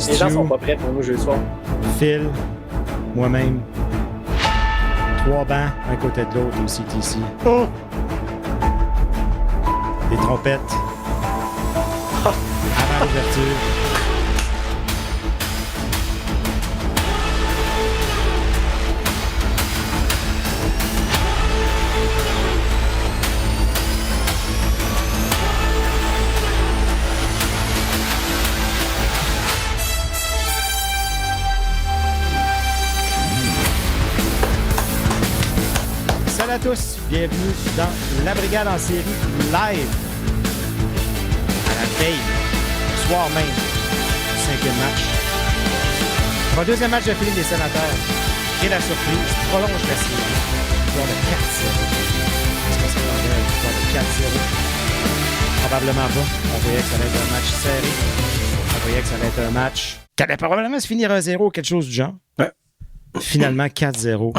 Les gens sont pas prêts pour nous jouer le soir. Phil, moi-même. 3 bancs, un côté de l'autre au CTC. Oh. Des trompettes. Avant l'ouverture. Salut à tous, bienvenue dans La Brigade en série live à la veille, le soir même, du 5e match. Pour un deuxième match de Philippe des Sénateurs, et la surprise, prolonge la série, victoire de 4-0. Est-ce que ça s'attendait à une victoire de 4-0? Probablement pas. On voyait que ça allait être un match serré. On voyait que ça allait être un match qui allait probablement se finir 1-0 ou quelque chose du genre. Ouais. Finalement, 4-0.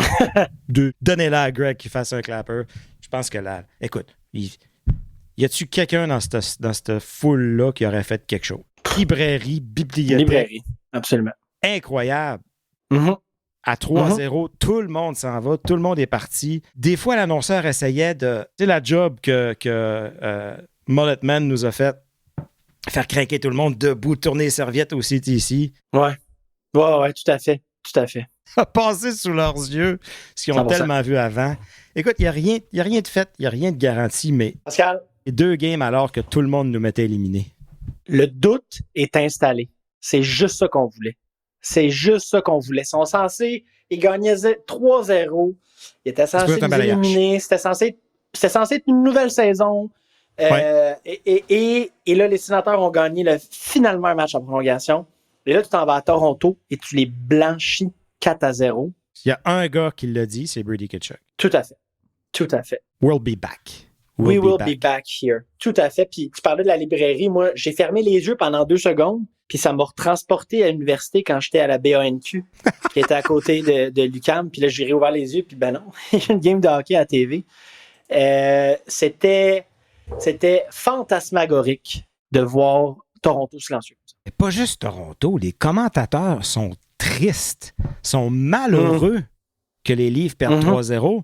Donnez-la à Greg qui fasse un clapper. Je pense que là, écoute, y a-tu quelqu'un dans cette foule-là qui aurait fait quelque chose? Librairie, bibliothèque. Librairie, absolument. Incroyable. Mm-hmm. À 3-0, tout le monde s'en va, tout le monde est parti. Des fois, l'annonceur essayait de... Tu sais, la job que Mulletman nous a fait, faire craquer tout le monde debout, tourner les serviettes au CTC. Ouais, tout à fait. A passé sous leurs yeux ce qu'ils ont 100%. tellement vu avant. Écoute, il n'y a rien de fait, il n'y a rien de garanti, mais Pascal, 2 games alors que tout le monde nous mettait éliminés. le doute est installé. C'est juste ça qu'on voulait. Ils sont censés... Ils gagnaient 3-0. Ils étaient censés nous éliminer. C'était censé être une nouvelle saison. Ouais. Et là, les Sénateurs ont gagné finalement un match en prolongation. Et là, tu t'en vas à Toronto et tu les blanchis 4-0. Il y a un gars qui l'a dit, c'est Brady Tkachuk. Tout à fait. We'll be back. We will be back here. Tout à fait. Puis tu parlais de la librairie. Moi, j'ai fermé les yeux pendant 2 secondes. Puis ça m'a retransporté à l'université quand j'étais à la BANQ, qui était à côté de l'UQAM. Puis là, j'ai réouvert les yeux. Puis ben non, il y a une game de hockey à la TV. C'était fantasmagorique de voir Toronto silencieux. Mais pas juste Toronto, les commentateurs sont tristes, sont malheureux que les Leafs perdent 3-0.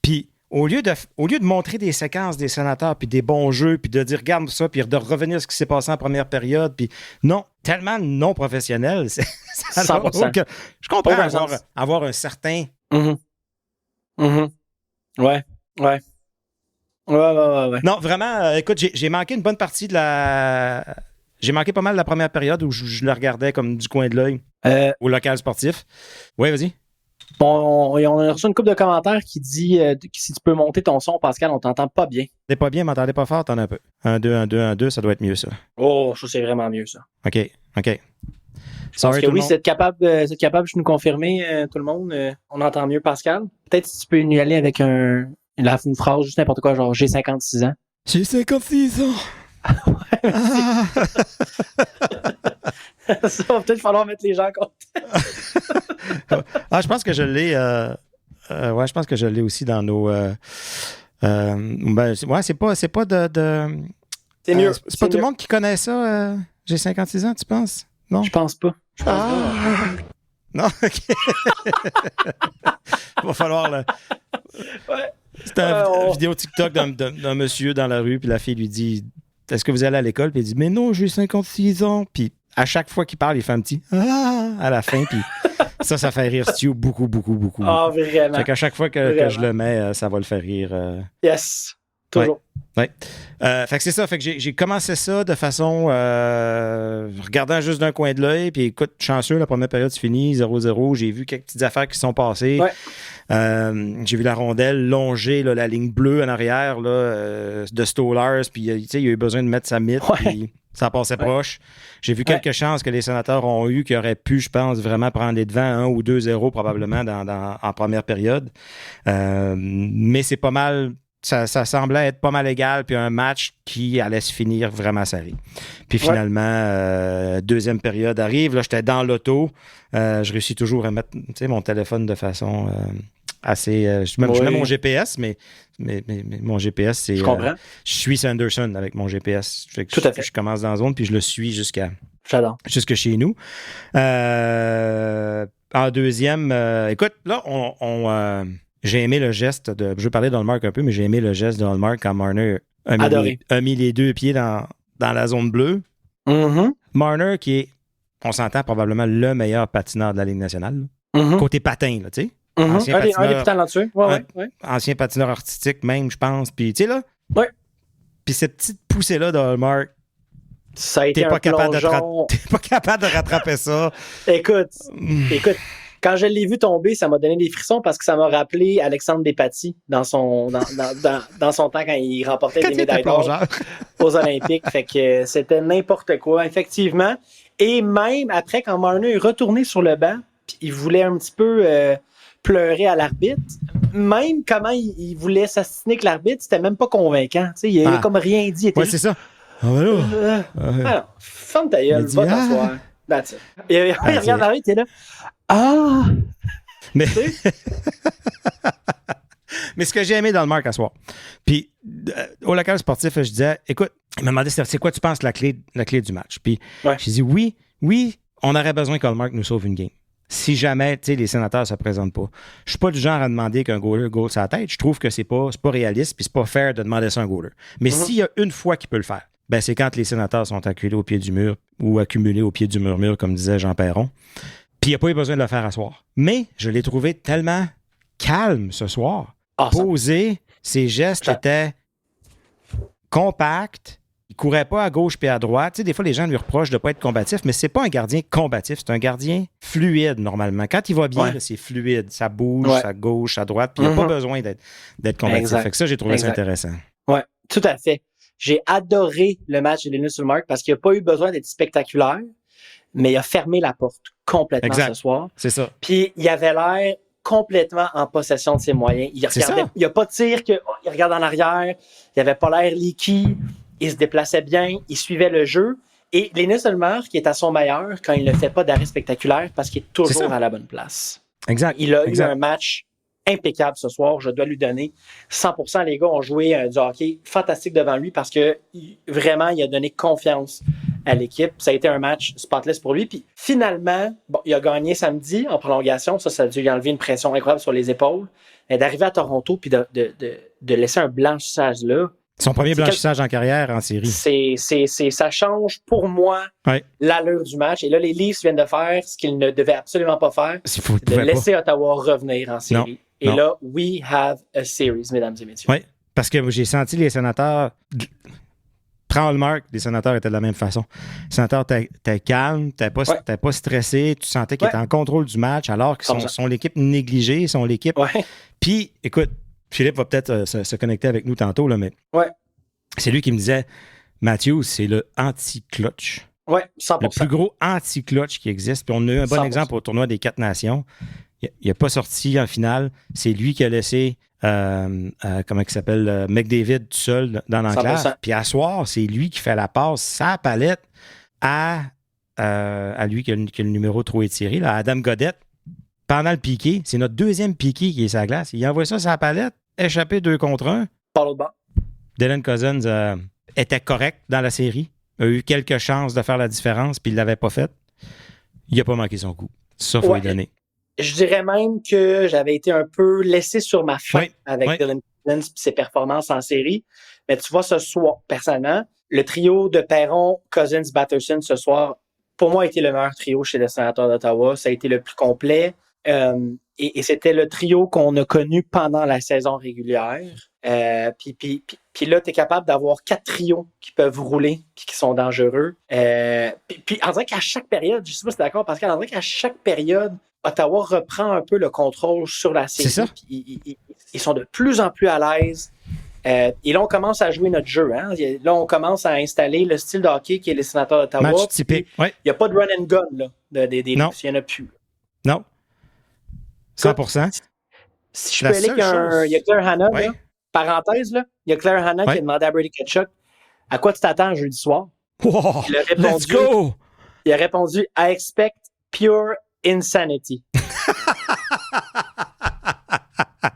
Puis au lieu de montrer des séquences des Sénateurs, puis des bons jeux, puis de dire regarde ça, puis de revenir à ce qui s'est passé en première période, puis non, tellement non professionnel. C'est 100%. que je comprends avoir un certain... Ouais. Non, vraiment, écoute, j'ai manqué une bonne partie de la... J'ai manqué pas mal de la première période où je le regardais comme du coin de l'œil au local sportif. Oui, vas-y. Bon, on a reçu une couple de commentaires qui dit si tu peux monter ton son, Pascal, on t'entend pas bien. T'es pas bien, m'entendez pas fort, t'en as un peu. 1-2, ça doit être mieux, ça. Oh, je trouve que c'est vraiment mieux, ça. OK. Je pense que oui, c'est capable de nous confirmer, tout le monde. On entend mieux Pascal. Peut-être si tu peux nous y aller avec une phrase, juste n'importe quoi, genre j'ai 56 ans. J'ai 56 ans. Ça va peut-être falloir mettre les gens en compte. Je pense que je l'ai. Je pense que je l'ai aussi dans nos. C'est pas de. C'est mieux. C'est pas tout le monde qui connaît ça. J'ai 56 ans, tu penses? Non? Je pense pas. Non, OK. Va falloir. Ouais. C'était une vidéo TikTok d'un monsieur dans la rue, puis la fille lui dit est-ce que vous allez à l'école? Puis il dit mais non, j'ai 56 ans. Puis à chaque fois qu'il parle, il fait un petit à la fin. Puis ça fait rire Stu beaucoup. Ah, vraiment. Fait qu'à chaque fois que je le mets, ça va le faire rire. Yes. Toujours. Ouais. Fait que c'est ça. Fait que j'ai commencé ça de façon regardant juste d'un coin de l'œil. Puis écoute, chanceux, la première période c'est fini, 0-0. J'ai vu quelques petites affaires qui se sont passées. Ouais. J'ai vu la rondelle longer là, la ligne bleue en arrière là, de Stolarz. Puis il a eu besoin de mettre sa mythe. Ouais. Puis ça passait proche. J'ai vu quelques chances que les Sénateurs ont eu qui auraient pu, je pense, vraiment prendre les devants 1 ou 2-0 probablement en première période. Mais c'est pas mal. Ça semblait être pas mal égal, puis un match qui allait se finir vraiment serré. Puis finalement, deuxième période arrive. Là, j'étais dans l'auto. Je réussis toujours à mettre mon téléphone de façon assez... je mets mon GPS, mais mon GPS, c'est... Je comprends. Je suis Sanderson avec mon GPS. Tout à fait. Je commence dans la zone, puis je le suis jusqu'à J'adore. Jusque chez nous. En deuxième, écoute, là, j'ai aimé le geste de. Je vais parler d'Hallmark un peu, mais j'ai aimé le geste de Hallmark quand Marner a mis les deux pieds dans la zone bleue. Mm-hmm. Marner, qui est, on s'entend, probablement le meilleur patineur de la Ligue nationale. Mm-hmm. Côté patin, là, tu sais. Mm-hmm. Un des plus talentueux. Ouais. Ancien patineur artistique, même, je pense. Puis, tu sais, là. Ouais. Puis cette petite poussée-là de Hallmark. Ça a été T'es pas capable de rattraper ça. Écoute, quand je l'ai vu tomber, ça m'a donné des frissons parce que ça m'a rappelé Alexandre Despatie dans son temps quand il remportait des médailles d'or aux Olympiques. Fait que c'était n'importe quoi, effectivement. Et même après, quand Marner est retourné sur le banc, puis il voulait un petit peu pleurer à l'arbitre, même comment il voulait s'assiner avec l'arbitre, c'était même pas convaincant. T'sais, il avait comme rien dit. Ouais, c'est ça. Alors, ferme ta gueule, va t'asseoir. That's it. Il regarde l'arbitre, il est là. Ah! Mais ce que j'ai aimé dans le Marc à soir, puis au local sportif, je disais, écoute, il m'a demandé c'est quoi tu penses la clé du match. Puis j'ai dit oui, on aurait besoin que le Marc nous sauve une game. Si jamais, tu sais, les sénateurs ne se présentent pas. Je suis pas du genre à demander qu'un goaler goal sa tête. Je trouve que c'est pas réaliste puis c'est pas fair de demander ça à un goaler. Mais s'il y a une fois qu'il peut le faire, ben c'est quand les sénateurs sont acculés au pied du mur ou accumulés au pied du mur, comme disait Jean Perron. Puis il n'a pas eu besoin de le faire à soir. Mais je l'ai trouvé tellement calme ce soir. Posé, ses gestes étaient compacts. Il courait pas à gauche puis à droite. Tu sais, des fois, les gens lui reprochent de ne pas être combatif, mais c'est pas un gardien combatif, c'est un gardien fluide, normalement. Quand il va bien, là, c'est fluide. Ça bouge à gauche, à droite, puis il n'y a pas besoin d'être combatif. Exact. Fait que ça, j'ai trouvé ça intéressant. Oui, tout à fait. J'ai adoré le match de Linus Ullmark parce qu'il n'a pas eu besoin d'être spectaculaire, mais il a fermé la porte complètement ce soir. C'est ça. Puis il avait l'air complètement en possession de ses moyens. Il n'y a pas de tir il regarde en arrière. Il n'avait pas l'air leaky. Il se déplaçait bien. Il suivait le jeu. Et Linus Ullmark, qui est à son meilleur quand il ne fait pas d'arrêt spectaculaire parce qu'il est toujours à la bonne place. Exact. Il a eu un match impeccable ce soir. Je dois lui donner 100%. Les gars ont joué du hockey fantastique devant lui parce que vraiment, il a donné confiance à l'équipe. Ça a été un match spotless pour lui. Puis finalement, il a gagné samedi en prolongation. Ça a dû lui enlever une pression incroyable sur les épaules. Et d'arriver à Toronto puis de laisser un blanchissage là. Son premier blanchissage en carrière en série. Ça change pour moi l'allure du match. Et là, les Leafs viennent de faire ce qu'ils ne devaient absolument pas faire. De laisser Ottawa revenir en série. Et là, we have a series, mesdames et messieurs. Oui, parce que j'ai senti les sénateurs. Prends le marque, les sénateurs étaient de la même façon. Les sénateurs étaient calmes, t'es pas stressé, tu sentais qu'ils étaient en contrôle du match, alors qu'ils sont l'équipe négligée, sont l'équipe. Puis, écoute, Philippe va peut-être se connecter avec nous tantôt, là, mais c'est lui qui me disait, Matthews, c'est le anti-clutch. Oui, 100%. Le plus gros anti-clutch qui existe. Puis on a eu un bon 100%. Exemple au tournoi des 4 nations. Il n'a pas sorti en finale. C'est lui qui a laissé, comment il s'appelle, McDavid tout seul dans l'enclave. Puis à soir, c'est lui qui fait la passe, sa palette, à lui qui a le numéro trop étiré, là, Adam Godette. Pendant le piqué, c'est notre deuxième piqué qui est sur la glace. Il envoie ça sur la palette, échappé 2 contre 1. Par le bas. Dylan Cousins était correct dans la série. A eu quelques chances de faire la différence, puis il ne l'avait pas fait. Il n'a pas manqué son coup. Ça, il faut lui donner. Je dirais même que j'avais été un peu laissé sur ma faim avec Dylan Cousins et ses performances en série. Mais tu vois, ce soir, personnellement, le trio de Perron, Cousins, Batherson ce soir, pour moi, a été le meilleur trio chez les Sénateurs d'Ottawa. Ça a été le plus complet. Et c'était le trio qu'on a connu pendant la saison régulière. Puis là, tu es capable d'avoir 4 trios qui peuvent rouler puis qui sont dangereux. Puis on dirait qu'à chaque période, je ne sais pas si tu es d'accord, Pascal, on dirait qu'à chaque période, Ottawa reprend un peu le contrôle sur la série. C'est ça. Ils sont de plus en plus à l'aise. Et là, on commence à jouer notre jeu. Hein? Là, on commence à installer le style de hockey qui est les Sénateurs d'Ottawa. Match typique. Il n'y a pas de run and gun là, des Leafs. Il n'y en a plus. Non. 100%. Si je peux aller il y a Claire Hanna, là, parenthèse, là, il y a Claire Hanna qui a demandé à Brady Tkachuk à quoi tu t'attends jeudi soir. Wow, let's go! Il a répondu I expect pure insanity.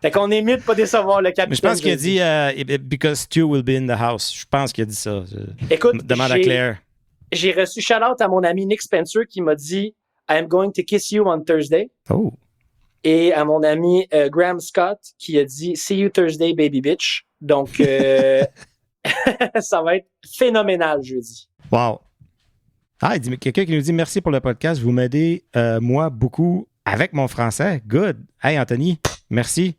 Fait qu'on est mieux de ne pas décevoir le capitaine. Mais je pense qu'il a dit because Stu will be in the house. Je pense qu'il a dit ça. Écoute, demande à Claire. j'ai reçu shout-out à mon ami Nick Spencer qui m'a dit « I'm going to kiss you on Thursday ». Oh. Et à mon ami Graham Scott qui a dit « See you Thursday, baby bitch ». Donc, ça va être phénoménal jeudi. Wow. Ah, il dit quelqu'un qui nous dit « Merci pour le podcast. Vous m'aidez, moi, beaucoup avec mon français. Good. Hey, Anthony, merci.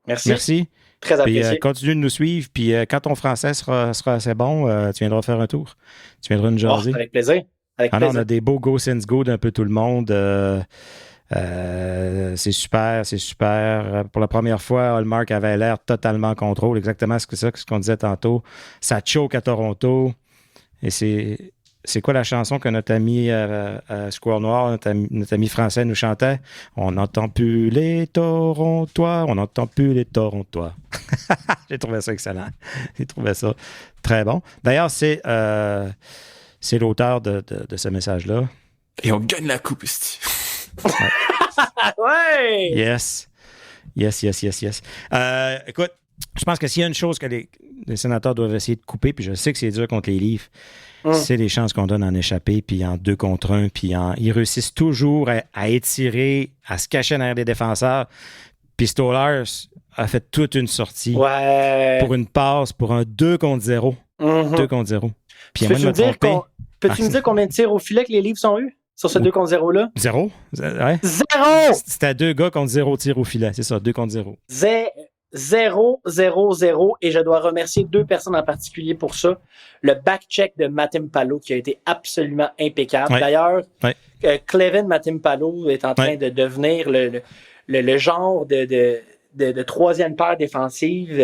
Merci. Très apprécié. Puis continue de nous suivre. Puis quand ton français sera assez bon, tu viendras faire un tour. Tu viendras nous jaser. Avec plaisir. On a des beaux Go Sense Go d'un peu tout le monde. C'est super. Pour la première fois, Hallmark avait l'air totalement en contrôle. Exactement ce qu'on disait tantôt. Ça choke à Toronto. Et c'est quoi la chanson que notre ami Squirrel Noir, notre ami français nous chantait? On n'entend plus les Torontois, on n'entend plus les Torontois. J'ai trouvé ça excellent. J'ai trouvé ça très bon. D'ailleurs, c'est l'auteur de ce message-là. Et on gagne la coupe, ici. Ouais! Yes. Écoute, je pense que s'il y a une chose que les sénateurs doivent essayer de couper, puis je sais que c'est dur contre les Leafs, c'est les chances qu'on donne en échapper, puis en 2 contre 1, puis ils réussissent toujours à étirer, à se cacher derrière des défenseurs. Puis Stolarz a fait toute une sortie pour une passe, pour un 2 contre 0. 2 contre 0. Puis peux-tu me dire combien de tirs au filet que les Leafs ont eu sur ce 2 contre 0-là? 0. Ouais. 0! C'était 2 gars contre 0 tirs au filet. C'est ça, 2 contre 0. 0, 0, 0, et je dois remercier 2 personnes en particulier pour ça. Le back-check de Matimpalo qui a été absolument impeccable. Ouais. D'ailleurs, Clevin Matimpalo est en train de devenir le genre de troisième paire défensive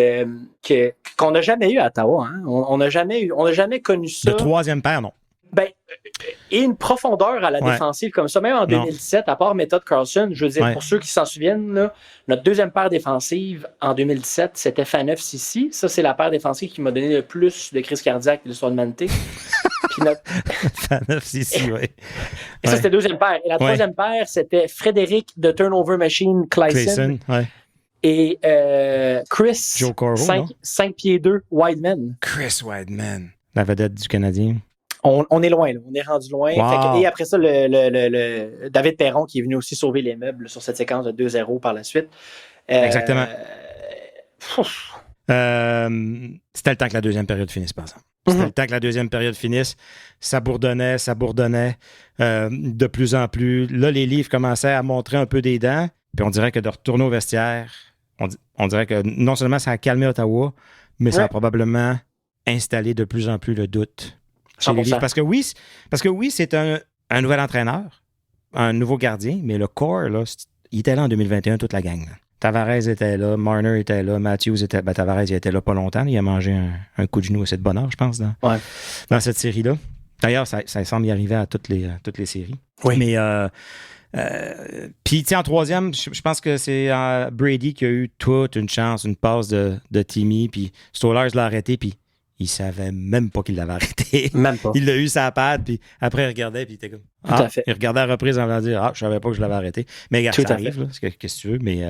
qu'on n'a jamais eu à Ottawa. Hein? On n'a jamais connu ça. De troisième paire, non. Ben, et une profondeur à la défensive comme ça, même en 2017, à part Méthode Carlson, je veux dire, pour ceux qui s'en souviennent, là, notre deuxième paire défensive en 2017, c'était Faneuf Sissi. Ça, c'est la paire défensive qui m'a donné le plus de crise cardiaque de l'histoire de l'humanité. Faneuf Sissi, oui. Et ça, c'était deuxième paire. Et la troisième paire, c'était Frédéric de Turnover Machine Clayson. Et Chris, Joe Corvo, 5 pieds 2, Wideman. Chris Wideman, la vedette du Canadien. On est loin, là. On est rendu loin. Wow. Et après ça, le David Perron qui est venu aussi sauver les meubles sur cette séquence de 2-0 par la suite. Exactement. C'était le temps que la deuxième période finisse, par exemple. C'était le temps que la deuxième période finisse. Ça bourdonnait. De plus en plus. Là, les Leafs commençaient à montrer un peu des dents. Puis on dirait que de retourner au vestiaire, on dirait que non seulement ça a calmé Ottawa, mais ça a probablement installé de plus en plus le doute. Parce que oui, c'est un nouvel entraîneur, un nouveau gardien, mais le corps, là, il était là en 2021, toute la gang. Là. Tavares était là, Marner était là, Matthews était là. Tavares, il était là pas longtemps. Il a mangé un coup de genou assez de bonheur, je pense, dans cette série-là. D'ailleurs, ça semble y arriver à toutes les séries. Oui. Mais, puis, en troisième, je pense que c'est Brady qui a eu toute une chance, une passe de Timmy, puis Stolarz l'a arrêté, puis il savait même pas qu'il l'avait arrêté. Même pas. Il l'a eu sa patte, puis après, il regardait, puis il était comme... Tout à fait. Il regardait à la reprise en voulant dire « je savais pas que je l'avais arrêté. » Mais regarde, ça arrive, là, qu'est-ce que tu veux, mais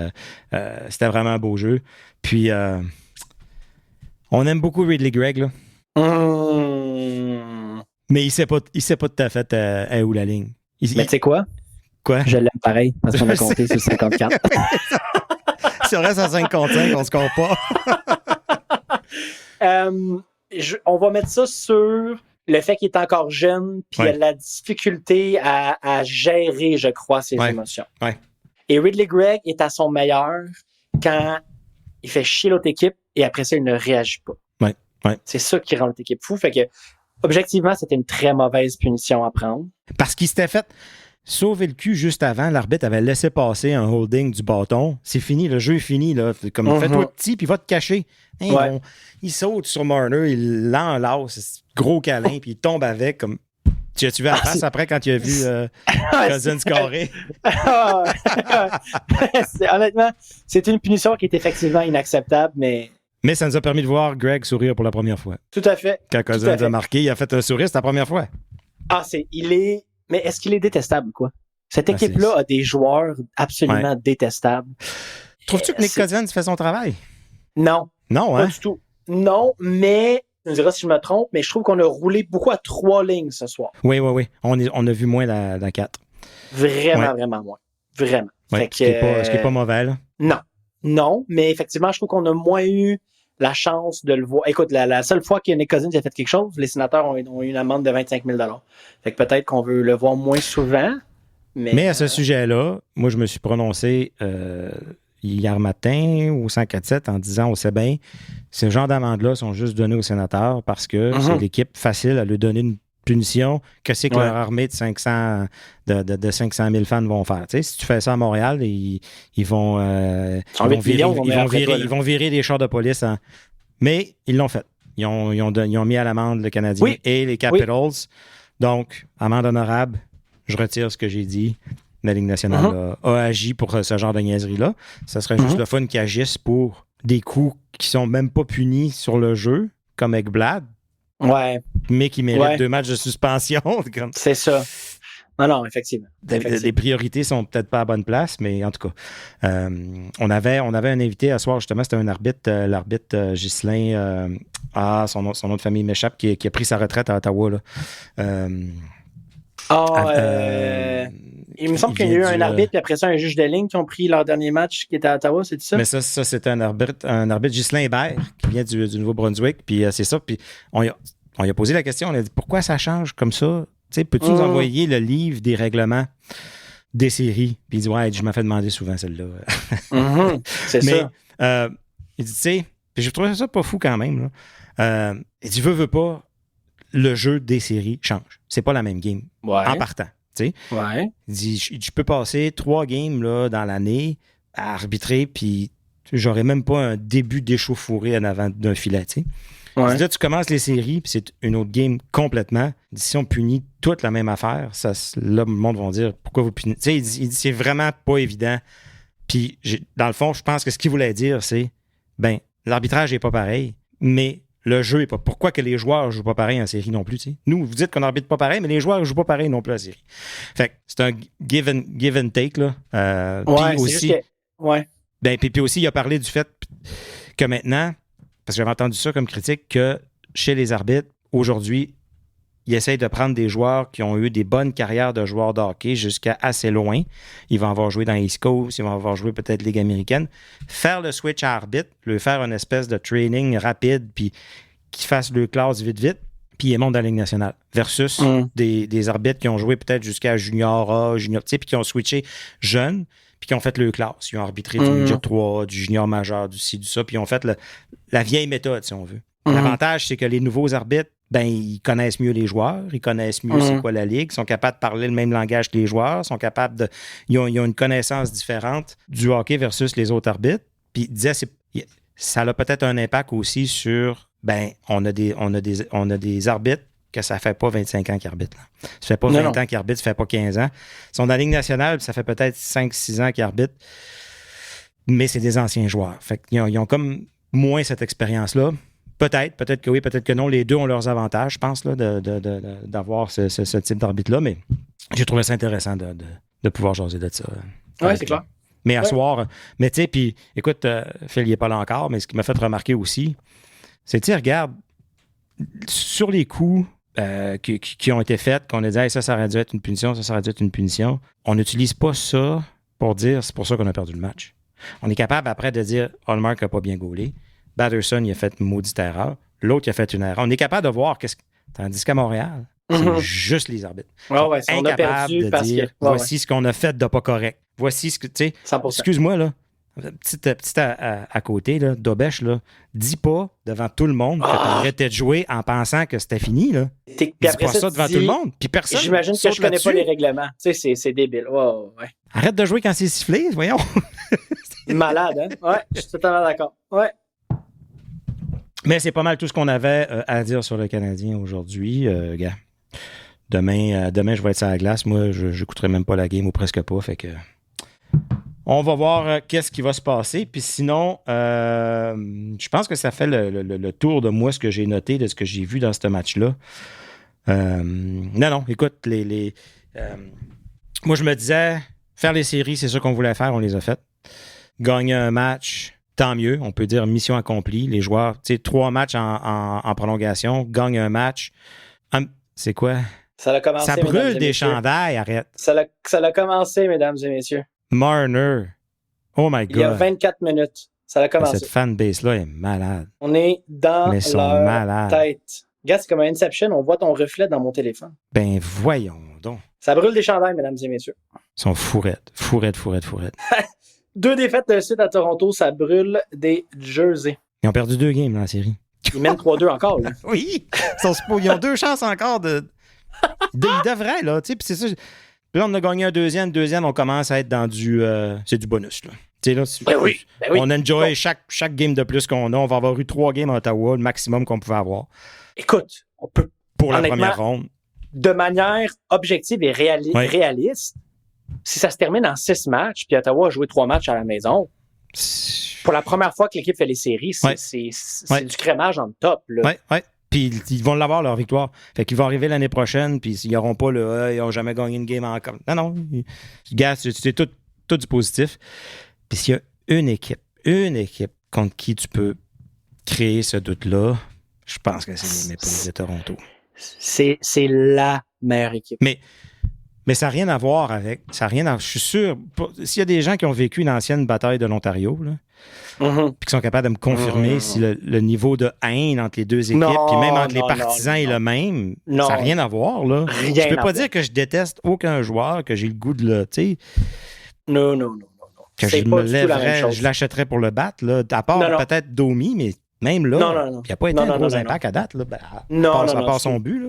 c'était vraiment un beau jeu. Puis, on aime beaucoup Ridley Gregg, là. Mais il sait pas tout à fait où la ligne. Mais tu sais quoi? Quoi? Je l'aime pareil, parce qu'on a compté sur 54. Si on reste à 5 contre 5, on se compte pas. On va mettre ça sur le fait qu'il est encore jeune, puis il a la difficulté à gérer, je crois, ses émotions. Ouais. Et Ridley Gregg est à son meilleur quand il fait chier l'autre équipe et après ça, il ne réagit pas. Ouais. C'est ça qui rend l'autre équipe fou. Fait que, objectivement, c'était une très mauvaise punition à prendre. Parce qu'il s'était fait sauver le cul juste avant. L'arbitre avait laissé passer un holding du bâton. C'est fini, le jeu est fini. Là. Comme fais-toi petit, puis va te cacher. Il saute sur Marner, il l'enlace, gros câlin, puis il tombe avec. Comme tu as-tu vu la face après quand tu as vu Cousins scorer? Honnêtement, c'est une punition qui est effectivement inacceptable, mais ça nous a permis de voir Greg sourire pour la première fois. Tout à fait. Quand Cousins a marqué, il a fait un sourire, c'est la première fois. Mais est-ce qu'il est détestable, quoi? Cette équipe-là a des joueurs absolument détestables. Trouves-tu que Nick Cousins fait son travail? Non. Non, hein? Pas du tout. Non, mais Tu me diras si je me trompe, mais je trouve qu'on a roulé beaucoup à 3 lignes ce soir. Oui. On a vu moins la 4. Vraiment moins. Vraiment. Ouais, Fait que, ce qui est pas mauvais, là. Non, mais effectivement, je trouve qu'on a moins eu la chance de le voir. Écoute, la seule fois qu'il y a Nick Cousins qui a fait quelque chose, les sénateurs ont eu une amende de 25 000 $. Fait que peut-être qu'on veut le voir moins souvent. Mais à ce sujet-là, moi, je me suis prononcé hier matin au 104.7 en disant on sait bien, ce genre d'amendes-là sont juste données aux sénateurs parce que c'est l'équipe facile à lui donner une punition. Qu'est-ce que leur armée de 500 000 fans vont faire? Tu sais, si tu fais ça à Montréal, ils vont virer les chars de police. Mais ils l'ont fait. Ils ont mis à l'amende le Canadien et les Capitals. Donc, amende honorable. Je retire ce que j'ai dit. La Ligue nationale a agi pour ce genre de niaiserie-là. Ça serait juste le fun qu'ils agissent pour des coups qui sont même pas punis sur le jeu, comme Ekblad. Ouais. Mais qui méritent 2 matchs de suspension. C'est ça. Non, effectivement. Les priorités sont peut-être pas à bonne place, mais en tout cas, on avait un invité à soir, justement, c'était un arbitre, l'arbitre Ghislain, son nom de famille m'échappe, qui a pris sa retraite à Ottawa. Là. Il me semble qu'il y a eu un arbitre, puis après ça, un juge de ligne qui ont pris leur dernier match qui était à Ottawa, c'est ça? Mais ça c'était un arbitre Ghislain Hébert, qui vient du Nouveau-Brunswick, puis c'est ça. Puis on lui a posé la question, on a dit pourquoi ça change comme ça? Tu sais, peux-tu nous envoyer le livre des règlements des séries? Puis il dit je m'en fais demander souvent celle-là. C'est ça. Il dit, tu sais, puis je trouvais ça pas fou quand même. Là. Il dit, veux pas, le jeu des séries change. C'est pas la même game en partant. Tu sais. Ouais. Il dit, je peux passer 3 games là, dans l'année à arbitrer, puis j'aurais même pas un début d'échauffourée en avant d'un filet. Tu sais. Ouais. Il dit, là, tu commences les séries, puis c'est une autre game complètement. Il dit, si on punit toute la même affaire, là, le monde va dire pourquoi vous punissez. Tu sais, il dit, c'est vraiment pas évident. Puis, dans le fond, je pense que ce qu'il voulait dire, c'est l'arbitrage n'est pas pareil, mais le jeu n'est pas. Pourquoi que les joueurs ne jouent pas pareil en série non plus? T'sais? Nous, vous dites qu'on n'arbitre pas pareil, mais les joueurs ne jouent pas pareil non plus en série. Fait que c'est un give and take. Là. Puis aussi, puis aussi, il a parlé du fait que maintenant, parce que j'avais entendu ça comme critique, que chez les arbitres, aujourd'hui, ils essayent de prendre des joueurs qui ont eu des bonnes carrières de joueurs de hockey jusqu'à assez loin. Ils vont avoir joué dans East Coast, ils vont avoir joué peut-être Ligue américaine. Faire le switch à arbitre, lui faire une espèce de training rapide, puis qu'ils fassent le classe vite, puis ils montent dans la Ligue nationale. Versus des arbitres qui ont joué peut-être jusqu'à Junior A, Junior, tu sais, puis qui ont switché jeunes, puis qui ont fait le classe. Ils ont arbitré du Midget 3, du Junior majeur, du ci, du ça, puis ils ont fait la vieille méthode, si on veut. L'avantage, c'est que les nouveaux arbitres, ils connaissent mieux les joueurs, ils connaissent mieux c'est quoi la ligue, ils sont capables de parler le même langage que les joueurs, sont capables ils ont une connaissance différente du hockey versus les autres arbitres. Puis il disait, ça a peut-être un impact aussi sur, on a des arbitres que ça fait pas 25 ans qu'ils arbitrent. Là. Ça fait pas 20 ans qu'ils arbitrent, ça fait pas 15 ans. Ils sont dans la Ligue nationale, ça fait peut-être 5-6 ans qu'ils arbitrent, mais c'est des anciens joueurs. Fait qu'ils ont comme moins cette expérience-là. Peut-être que oui, peut-être que non. Les deux ont leurs avantages, je pense, là, d'avoir ce type d'arbitre-là, mais j'ai trouvé ça intéressant de pouvoir jaser de ça. Oui, c'est clair. Mais à soir, mais tu sais, puis écoute, Phil, il n'est pas là encore, mais ce qui m'a fait remarquer aussi, c'est, tu sais, regarde, sur les coups qui ont été faits, qu'on a dit, hey, ça aurait dû être une punition, ça aurait dû être une punition, on n'utilise pas ça pour dire, c'est pour ça qu'on a perdu le match. On est capable après de dire, Hallmark n'a pas bien gaulé. Batterson, il a fait une maudite erreur. L'autre, il a fait une erreur. On est capable de voir tandis qu'à Montréal, c'est juste les arbitres. On a perdu de parce dire, que... voici ce qu'on a fait de pas correct. Voici ce que, tu sais, excuse-moi, là, petite à côté, là, Dobèche, là, dis pas devant tout le monde que t'as arrêté de jouer en pensant que c'était fini, là. Dis pas ça devant tout le monde, puis personne. J'imagine que je connais pas les règlements. Tu sais, c'est débile. Ouais. Arrête de jouer quand c'est sifflé, voyons. Malade, hein? Ouais, je suis totalement d'accord. Ouais. Mais c'est pas mal tout ce qu'on avait à dire sur le Canadien aujourd'hui, gars. Demain, je vais être sur la glace. Moi, je n'écouterai même pas la game ou presque pas. Fait que on va voir qu'est-ce qui va se passer. Puis sinon, je pense que ça fait le tour de moi, ce que j'ai noté, de ce que j'ai vu dans ce match-là. Non, écoute, moi, je me disais, faire les séries, c'est ça qu'on voulait faire, on les a faites. Gagner un match, tant mieux. On peut dire mission accomplie. Les joueurs, tu sais, 3 matchs en prolongation, gagnent un match. C'est quoi? Ça a commencé, Ça brûle des chandails, arrête. Ça a commencé, mesdames et messieurs. Marner. Oh my God. Il y a 24 minutes. Ça a commencé. Cette fanbase-là est malade. On est dans leur tête. Regarde, c'est comme un Inception. On voit ton reflet dans mon téléphone. Ben voyons donc. Ça brûle des chandails, mesdames et messieurs. Ils sont fourrettes. 2 défaites de suite à Toronto, ça brûle des jerseys. Ils ont perdu 2 games dans la série. Ils mènent 3-2 encore. Là. Oui. Ils ont 2 chances encore de... Ils devraient, là. Tu sais, puis c'est ça. Là, on a gagné un deuxième. Deuxième, on commence à être dans du... c'est du bonus, là. Tu sais, là, ben oui. On enjoy chaque game de plus qu'on a. On va avoir eu 3 games à Ottawa, le maximum qu'on pouvait avoir. Écoute, on peut... Pour la première ronde. De manière objective et réaliste, si ça se termine en 6 matchs, puis Ottawa a joué 3 matchs à la maison, pour la première fois que l'équipe fait les séries, c'est du crémage en top. Oui. Puis ils vont l'avoir, leur victoire. Fait qu'ils vont arriver l'année prochaine, puis ils n'auront pas ils n'ont jamais gagné une game encore. Non. Gars, c'est tout du positif. Puis s'il y a une équipe contre qui tu peux créer ce doute-là, je pense que c'est les Maple Leafs de Toronto. C'est la meilleure équipe. Mais ça n'a rien à voir avec... Je suis sûr... S'il y a des gens qui ont vécu une ancienne bataille de l'Ontario, là, puis qui sont capables de me confirmer si le niveau de haine entre les deux équipes, puis même entre les partisans est le même, ça n'a rien à voir. Là. Je ne peux pas dire que je déteste aucun joueur, que j'ai le goût de le... Non. Que je l'achèterais pour le battre, là, à part peut-être Domi, mais même là, il n'y a pas été un gros impact à date. Là, à part son but. Là.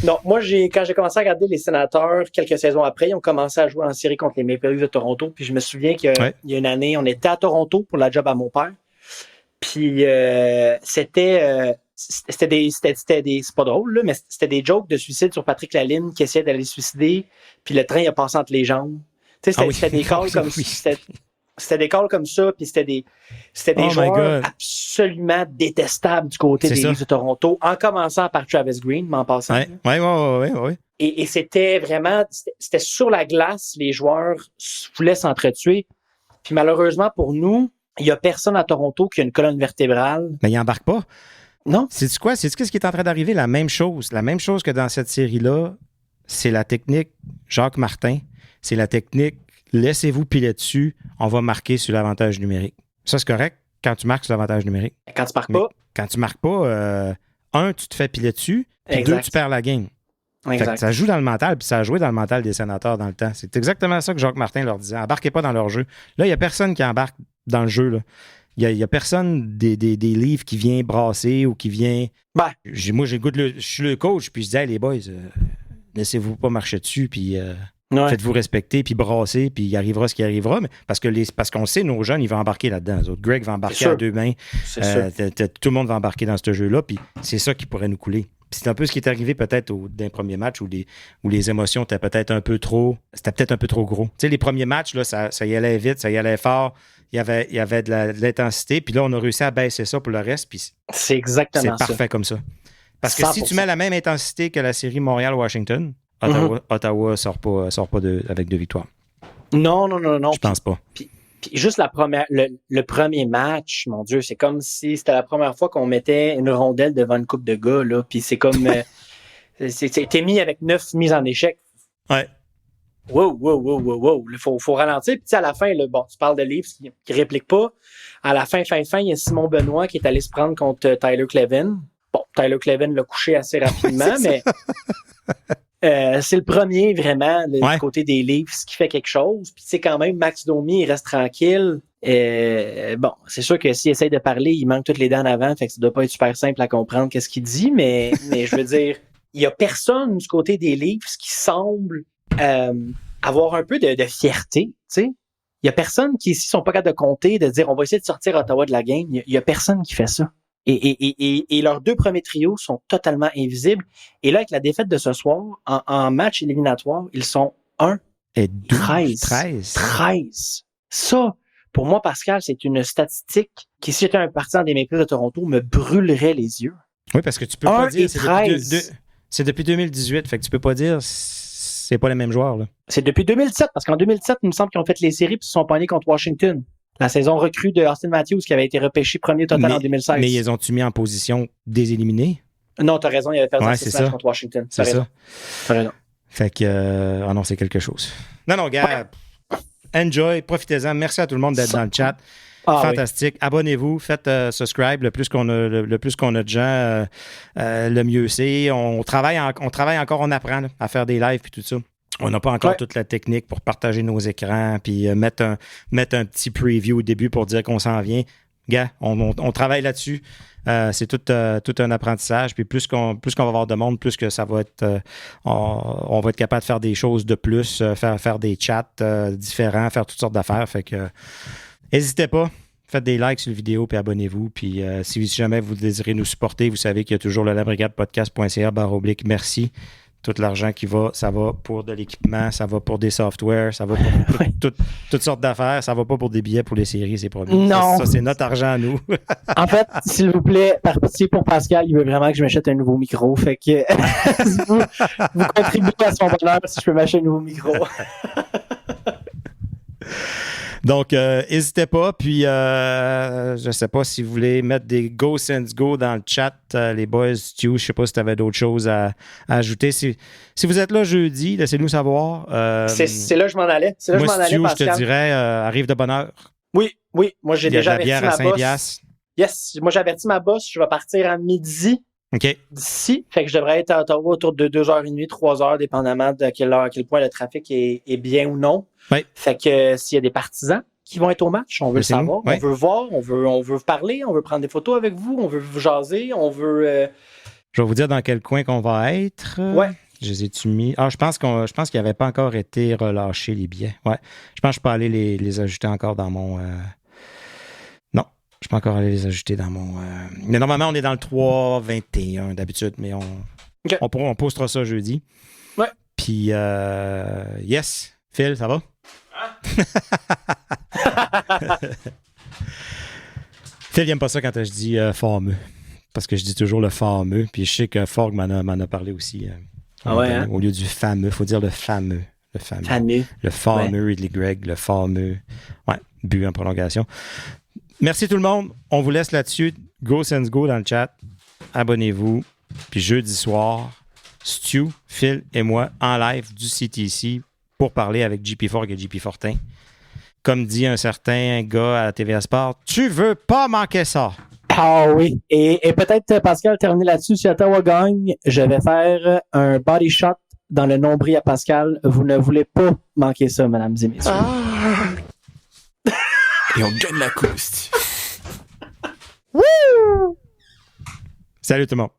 Non, moi, quand j'ai commencé à regarder les Sénateurs, quelques saisons après, ils ont commencé à jouer en série contre les Maple Leafs de Toronto. Puis je me souviens qu'il y a une année, on était à Toronto pour la job à mon père. Puis c'était des... C'est pas drôle, là, mais c'était des jokes de suicide sur Patrick Lalline qui essayait d'aller se suicider. Puis le train, il a passé entre les jambes. Tu sais, c'était des calls comme ça. C'était des calls comme ça, puis c'était des joueurs absolument détestables du côté des Leafs de Toronto, en commençant par Travis Green, mais en passant. Oui. Et c'était vraiment... C'était sur la glace, les joueurs voulaient s'entretuer. Puis malheureusement pour nous, il n'y a personne à Toronto qui a une colonne vertébrale. Mais il n'embarque pas. Non. C'est quoi? C'est ce qui est en train d'arriver? La même chose que dans cette série-là, c'est la technique Jacques Martin. C'est la technique laissez-vous piler dessus, on va marquer sur l'avantage numérique. Ça, c'est correct quand tu marques sur l'avantage numérique. Quand tu marques pas. Quand tu marques pas, tu te fais piler dessus, puis 2, tu perds la game. Fait que ça joue dans le mental, puis ça a joué dans le mental des Sénateurs dans le temps. C'est exactement ça que Jacques Martin leur disait. Embarquez pas dans leur jeu. Là, il n'y a personne qui embarque dans le jeu. Il n'y a personne des livres qui vient brasser ou qui vient... Moi, j'ai le goût je suis le coach, puis je disais, hey, les boys, laissez-vous pas marcher dessus, puis... Faites-vous respecter, puis brasser, puis il arrivera ce qui arrivera. Mais parce qu'on sait, nos jeunes, ils vont embarquer là-dedans. Les autres. Greg va embarquer à 2 mains. Tout le monde va embarquer dans ce jeu-là, puis c'est ça qui pourrait nous couler. Puis c'est un peu ce qui est arrivé peut-être d'un premier match où les émotions étaient peut-être un peu trop... C'était peut-être un peu trop gros. Tu sais, les premiers matchs, là, ça y allait vite, ça y allait fort. Il y avait de l'intensité, puis là, on a réussi à baisser ça pour le reste, puis c'est exactement ça. C'est parfait comme ça. Parce que 100%. Si tu mets la même intensité que la série Montréal-Washington... Ottawa sort pas avec 2 victoires. Non. Je pense pas. Puis juste le premier match, mon Dieu, c'est comme si c'était la première fois qu'on mettait une rondelle devant une coupe de gars, là. Puis c'est comme... t'es mis avec 9 mises en échec. Ouais. Wow. Il faut ralentir. Puis à la fin, tu parles de Leafs qui réplique pas. À la fin, il y a Simon Benoît qui est allé se prendre contre Tyler Kleven. Bon, Tyler Kleven l'a couché assez rapidement, mais... c'est le premier vraiment du côté des Leafs qui fait quelque chose. Puis tu sais quand même, Max Domi, il reste tranquille. C'est sûr que s'il essaye de parler, il manque toutes les dents en avant, fait que ça doit pas être super simple à comprendre qu'est-ce qu'il dit, mais je veux dire, il y a personne du côté des Leafs qui semble avoir un peu de fierté, tu sais. Il y a personne qui ici sont pas capables de compter, de dire on va essayer de sortir Ottawa de la game. Il y a personne qui fait ça. Et leurs 2 premiers trios sont totalement invisibles. Et là, avec la défaite de ce soir, en match éliminatoire, ils sont 1 et 13. Ça, pour moi, Pascal, c'est une statistique qui, si j'étais un partisan des Maple Leafs de Toronto, me brûlerait les yeux. Oui, parce que tu peux pas dire... C'est depuis 2018, fait que tu peux pas dire c'est pas les mêmes joueurs. Là. C'est depuis 2017, parce qu'en 2017, il me semble qu'ils ont fait les séries puis ils se sont pognés contre Washington. La saison recrue de Austin Matthews qui avait été repêché premier total en 2016. Mais ils ont-tu mis en position des éliminés? Non, t'as raison, il avait perdu Ouais, 6 c'est matchs ça. contre Washington. C'est ça. T'as raison. Fait que, ah non, c'est quelque chose. Non, gars, enjoy, profitez-en. Merci à tout le monde d'être dans le chat. Fantastique. Oui. Abonnez-vous, faites subscribe. Le plus qu'on a de gens, le mieux c'est. On travaille encore, on apprend là, à faire des lives puis tout ça. On n'a pas encore toute la technique pour partager nos écrans puis mettre un petit preview au début pour dire qu'on s'en vient. Gars, on travaille là-dessus. C'est tout un apprentissage. Puis plus qu'on va avoir de monde, plus que ça va être... on va être capable de faire des choses de plus, faire des chats différents, faire toutes sortes d'affaires. Fait que n'hésitez pas. Faites des likes sur la vidéo puis abonnez-vous. Puis si jamais vous désirez nous supporter, vous savez qu'il y a toujours le labrigadepodcast.ca/merci. Tout l'argent qui va, ça va pour de l'équipement, ça va pour des softwares, ça va pour toutes sortes d'affaires. Ça va pas pour des billets pour les séries, c'est pas bien. Non. Ça, c'est notre argent à nous. En fait, s'il vous plaît, par pitié pour Pascal, il veut vraiment que je m'achète un nouveau micro. Fait que vous contribuez à son bonheur si je peux m'acheter un nouveau micro. Donc, n'hésitez pas. Puis, je ne sais pas si vous voulez mettre des Go Sense Go dans le chat, les boys. Stu, je ne sais pas si tu avais d'autres choses à ajouter. Si vous êtes là jeudi, laissez-nous savoir. C'est là que je m'en allais. C'est là que je m'en allais, Stu, Pascal. je te dirais, arrive de bonne heure. Oui. Moi, j'ai déjà averti ma boss. Yes. Moi, j'ai averti ma boss. Je vais partir à midi. OK. D'ici. Fait que je devrais être à Ottawa autour de 2h30, 3h, dépendamment de à quel point le trafic est bien ou non. Oui. Fait que s'il y a des partisans qui vont être au match, on veut le savoir, on veut voir, on veut parler, on veut prendre des photos avec vous, on veut vous jaser, on veut... Je vais vous dire dans quel coin qu'on va être. Ouais. Je les ai-tu mis? Ah, je pense qu'ils n'avaient pas encore été relâchés, les billets. Ouais. Je pense que je peux aller les ajouter encore dans mon... Non, je peux encore aller les ajouter dans mon... Mais normalement, on est dans le 3-21 d'habitude, mais on postera ça jeudi. Ouais. Puis, yes. Phil, ça va? Phil, il n'aime pas ça quand je dis fameux. Parce que je dis toujours le fameux. Puis je sais que Forg m'en a parlé aussi. Au lieu du fameux, il faut dire le fameux. Le fameux Ridley Gregg, le fameux. Ouais, but en prolongation. Merci tout le monde. On vous laisse là-dessus. Go Sense Go dans le chat. Abonnez-vous. Puis jeudi soir, Stu, Phil et moi en live du CTC pour parler avec JP Forg et JP Fortin. Comme dit un certain gars à la TVA Sport, tu veux pas manquer ça. Ah oui. Et peut-être, Pascal, terminer là-dessus, si Ottawa gagne, je vais faire un body shot dans le nombril à Pascal. Vous ne voulez pas manquer ça, mesdames et messieurs. Et on gagne la coupe. Salut tout le monde.